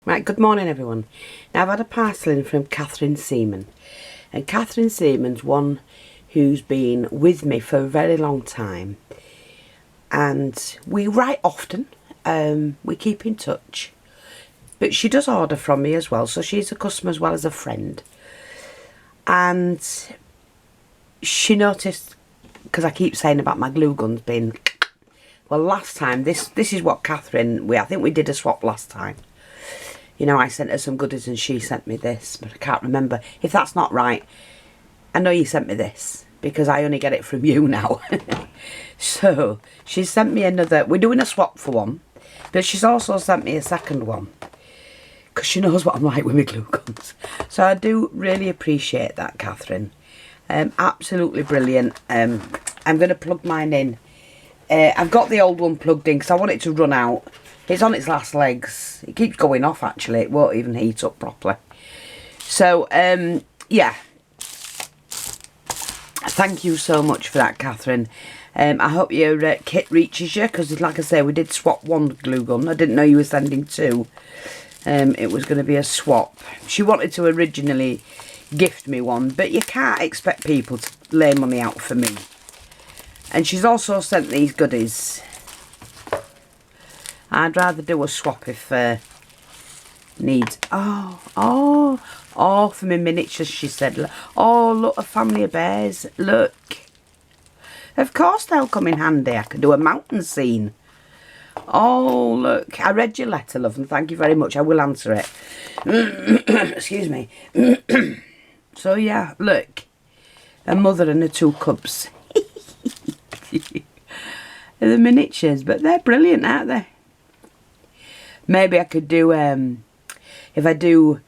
Right, good morning everyone. Now I've had a parcel in from Catherine Seaman, and Catherine Seaman's one who's been with me for a very long time, and we write often, we keep in touch, but she does order from me as well, so she's a customer as well as a friend. And she noticed, because I keep saying about my glue guns being, well, last time, this is what Catherine, I think we did a swap last time. You know, I sent her some goodies and she sent me this, but I can't remember. If that's not right, I know you sent me this, because I only get it from you now. So, she sent me another, we're doing a swap for one, but she's also sent me a second one, because she knows what I'm like with my glue guns. So I do really appreciate that, Catherine. Absolutely brilliant. I'm going to plug mine in. I've got the old one plugged in, because I want it to run out. It's on its last legs. It keeps going off, actually. It won't even heat up properly. So, yeah. Thank you so much for that, Catherine. I hope your kit reaches you, because like I say, we did swap one glue gun. I didn't know you were sending two. It was going to be a swap. She wanted to originally gift me one, but you can't expect people to lay money out for me. And she's also sent these goodies. I'd rather do a swap if needs. Oh, for my miniatures, she said. Oh, look, a family of bears. Look. Of course they'll come in handy. I could do a mountain scene. Oh, look. I read your letter, love, and thank you very much. I will answer it. Excuse me. So, yeah, look. A mother and her two cubs. They're the miniatures, but they're brilliant, aren't they? Maybe I could do, if I do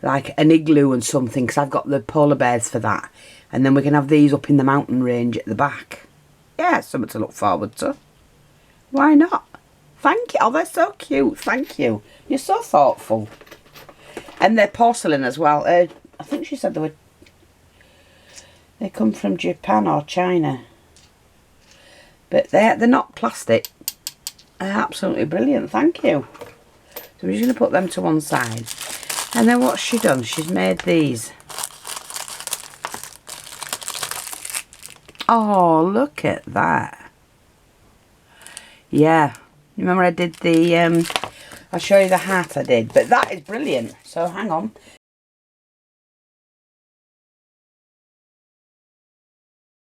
like an igloo and something, because I've got the polar bears for that. And then we can have these up in the mountain range at the back. Yeah, something to look forward to. Why not? Thank you. Oh, they're so cute. Thank you. You're so thoughtful. And they're porcelain as well. I think she said they come from Japan or China. But they're not plastic. They're absolutely brilliant. Thank you. So we're just going to put them to one side. And then what's she done? She's made these. Oh, look at that. Yeah. Remember I did the, I'll show you the hat I did. But that is brilliant. So hang on.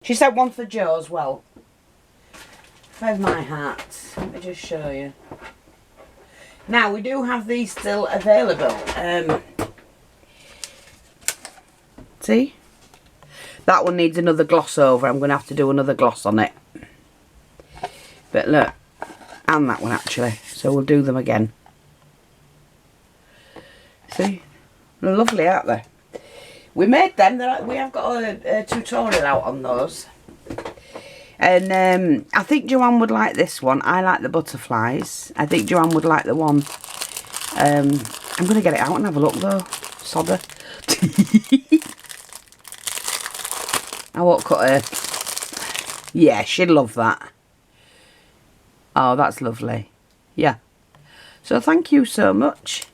She sent one for Joe as well. Where's my hat? Let me just show you. Now, we do have these still available. See? That one needs another gloss over. I'm going to have to do another gloss on it. But look. And that one, actually. So we'll do them again. See? They're lovely, aren't they? We made them. We have got a tutorial out on those. And I think Joanne would like this one. I like the butterflies. I think Joanne would like the one. I'm going to get it out and have a look though. Sodder. I won't cut her. Yeah, she'd love that. Oh, that's lovely. Yeah. So thank you so much.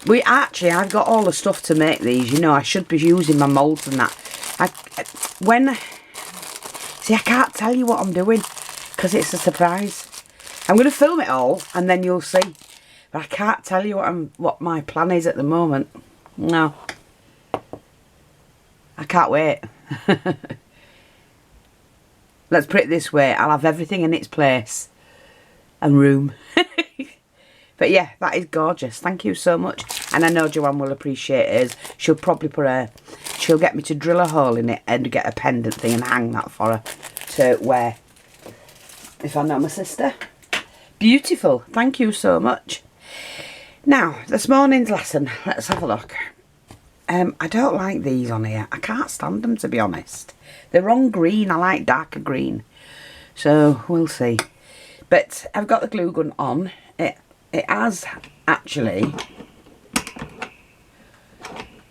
I've got all the stuff to make these. You know, I should be using my moulds and that. See, I can't tell you what I'm doing because it's a surprise. I'm going to film it all and then you'll see. But I can't tell you what my plan is at the moment. No. I can't wait. Let's put it this way. I'll have everything in its place and room. But yeah, that is gorgeous. Thank you so much. And I know Joanne will appreciate it. She'll probably she'll get me to drill a hole in it and get a pendant thing and hang that for her to wear. If I know my sister. Beautiful. Thank you so much. Now, this morning's lesson. Let's have a look. I don't like these on here. I can't stand them, to be honest. They're wrong green. I like darker green. So, we'll see. But I've got the glue gun on. It has actually...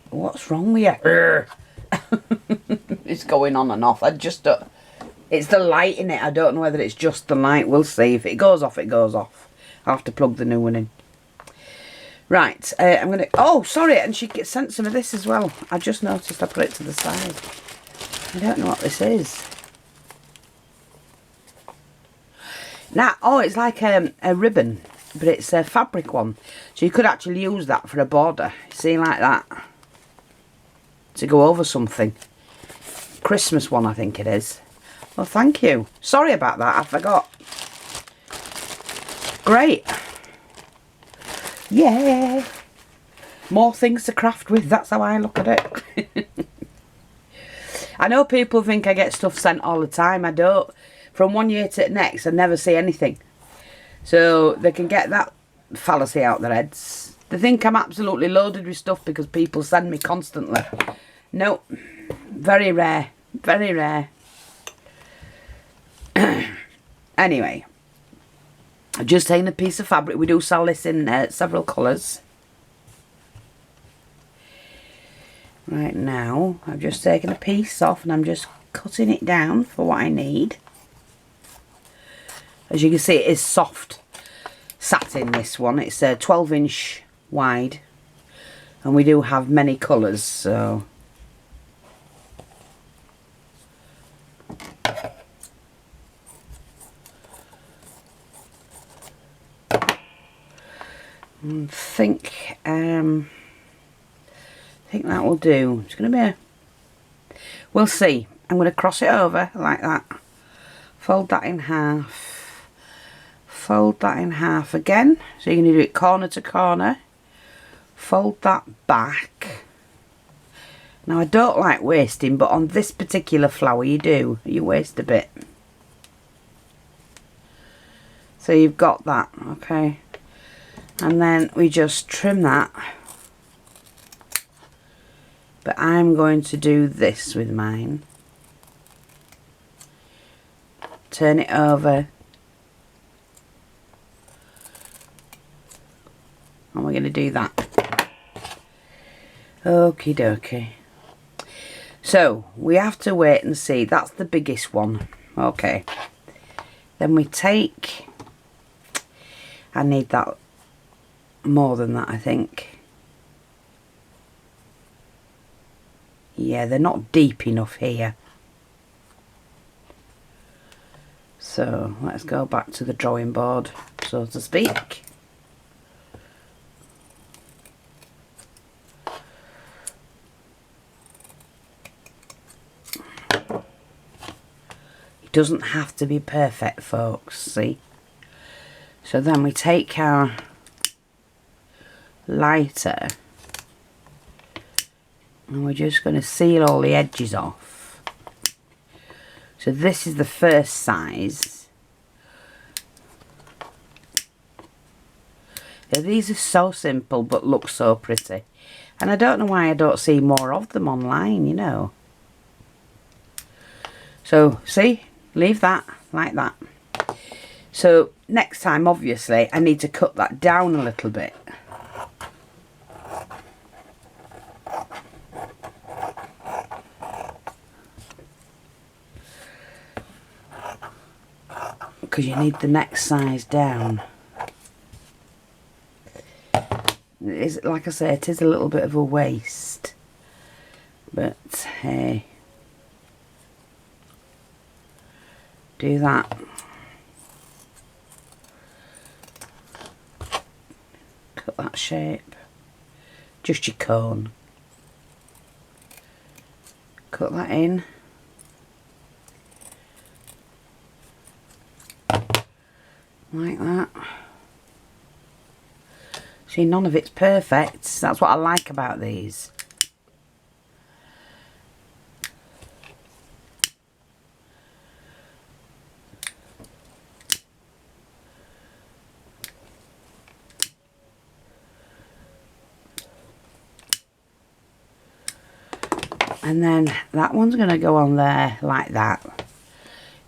What's wrong with you? It's going on and off. I just don't... It's the light in it. I don't know whether it's just the light. We'll see. If it goes off, it goes off. I'll have to plug the new one in. Right, I'm going to... Oh, sorry, and she sent some of this as well. I just noticed I put it to the side. I don't know what this is. Now, oh, it's like a ribbon, but it's a fabric one. So you could actually use that for a border. See, like that. To go over something. Christmas one, I think it is. Well, thank you. Sorry about that, I forgot. Great. Yeah. More things to craft with, that's how I look at it. I know people think I get stuff sent all the time. I don't. From one year to the next, I never see anything. So they can get that fallacy out their heads. They think I'm absolutely loaded with stuff because people send me constantly. No. Very rare. Very rare. Anyway. I've just taken a piece of fabric. We do sell this in several colours. Right now, I've just taken a piece off and I'm just cutting it down for what I need. As you can see, it is soft satin, this one. It's 12-inch wide. And we do have many colours, so... I think that will do. It's going to be a... We'll see. I'm going to cross it over like that. Fold that in half. Fold that in half again. So you're going to do it corner to corner. Fold that back. Now I don't like wasting, but on this particular flower you do. You waste a bit. So you've got that, okay. And then we just trim that. But I'm going to do this with mine. Turn it over. And we're going to do that. Okie dokie. So, we have to wait and see. That's the biggest one. Okay. Then we take... I need that more than that, I think. Yeah, they're not deep enough here. So, let's go back to the drawing board, so to speak. It doesn't have to be perfect, folks, see? So then we take our lighter and we're just going to seal all the edges off. So this is the first size. Now, these are so simple but look so pretty. And I don't know why I don't see more of them online, you know. So, see? Leave that like that. So, next time, obviously, I need to cut that down a little bit. Because you need the next size down. It is, like I say, it is a little bit of a waste. But, hey. Do that. Cut that shape. Just your cone. Cut that in. Like that. See, none of it's perfect. That's what I like about these. And then that one's going to go on there like that.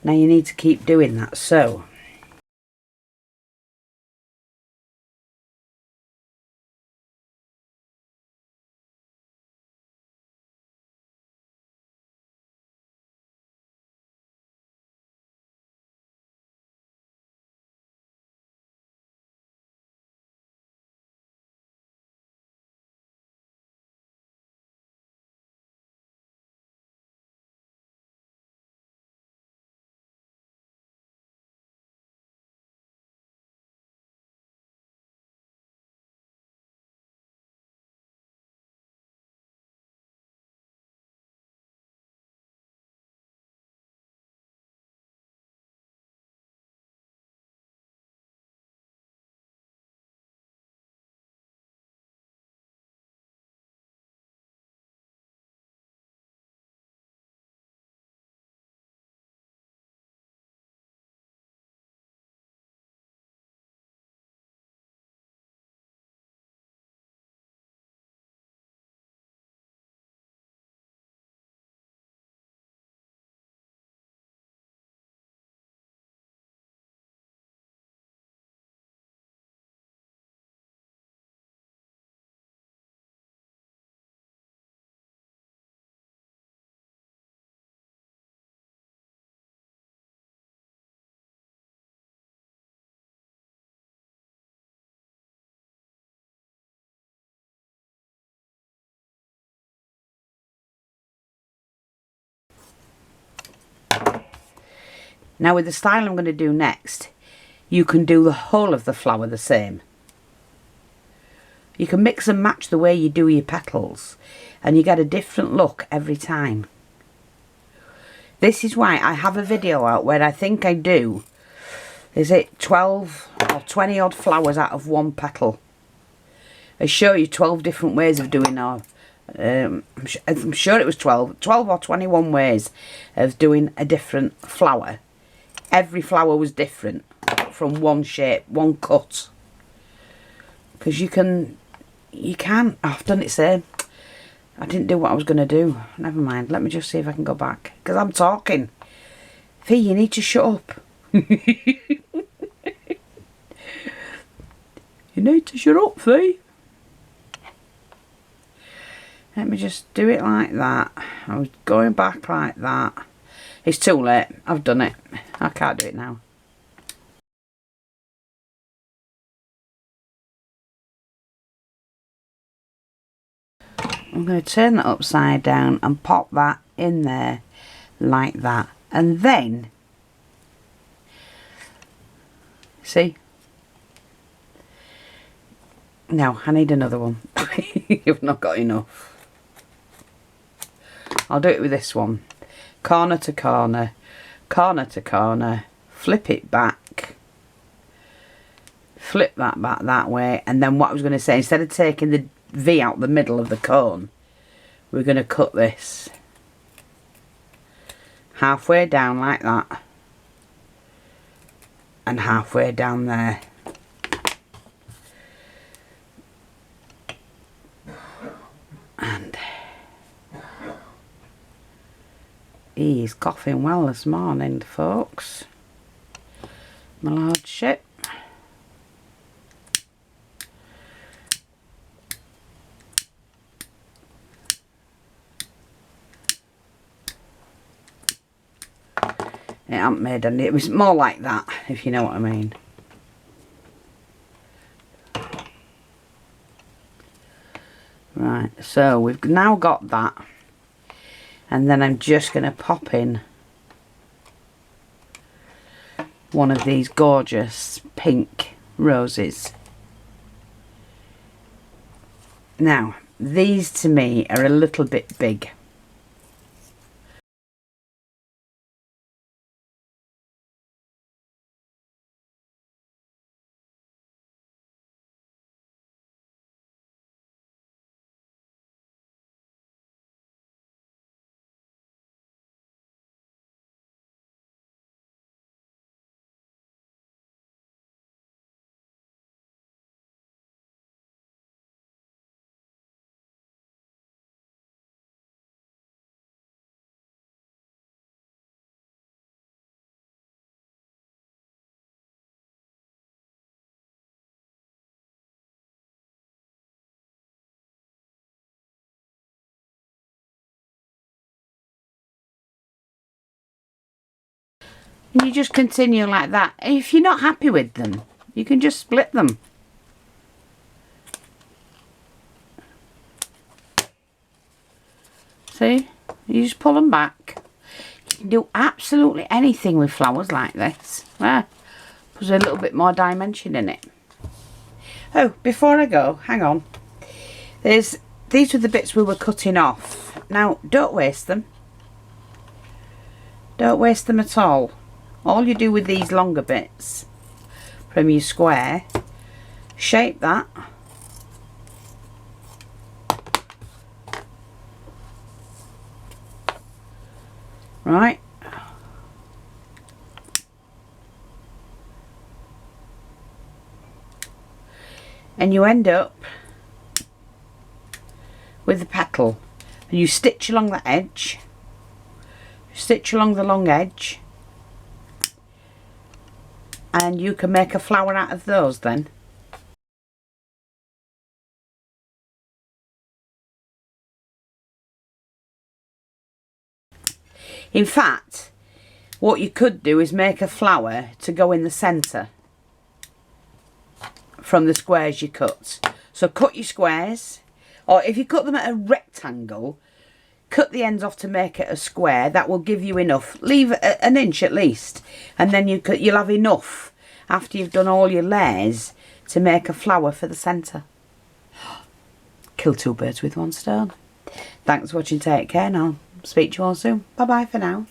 Now you need to keep doing that. So Now with the style I'm going to do next, you can do the whole of the flower the same. You can mix and match the way you do your petals, and you get a different look every time. This is why I have a video out where I think I do, is it 12 or 20 odd flowers out of one petal. I show you 12 different ways of doing our, I'm sure it was 12 or 21 ways of doing a different flower. Every flower was different from one shape, one cut. Because you can, I've done it same. I didn't do what I was going to do. Never mind. Let me just see if I can go back. Because I'm talking. Fee, you need to shut up. You need to shut up, Fee. Let me just do it like that. I was going back like that. It's too late. I've done it. I can't do it now. I'm going to turn that upside down and pop that in there like that. And then, see? No, I need another one. You've not got enough. I'll do it with this one. Corner to corner, corner to corner, flip it back, flip that back that way, and then what I was going to say, instead of taking the V out the middle of the cone, we're going to cut this halfway down like that and halfway down there. And he's coughing well this morning, folks. My lordship. It hasn't made any, it was more like that, if you know what I mean. Right, so we've now got that. And then I'm just going to pop in one of these gorgeous pink roses. Now, these to me are a little bit big. And you just continue like that. And if you're not happy with them, you can just split them. See? You just pull them back. You can do absolutely anything with flowers like this. Puts a little bit more dimension in it. Oh, before I go, hang on. These were the bits we were cutting off. Now, don't waste them. Don't waste them at all. All you do with these longer bits from your square, shape that. Right. And you end up with the petal. And you stitch along the edge. Stitch along the long edge. And you can make a flower out of those then. In fact, what you could do is make a flower to go in the centre from the squares you cut. So cut your squares, or if you cut them at a rectangle, cut the ends off to make it a square. That will give you enough. Leave an inch at least, and then you'll have enough after you've done all your layers to make a flower for the centre. Kill two birds with one stone. Thanks for watching. Take care now. Speak to you all soon. Bye bye for now.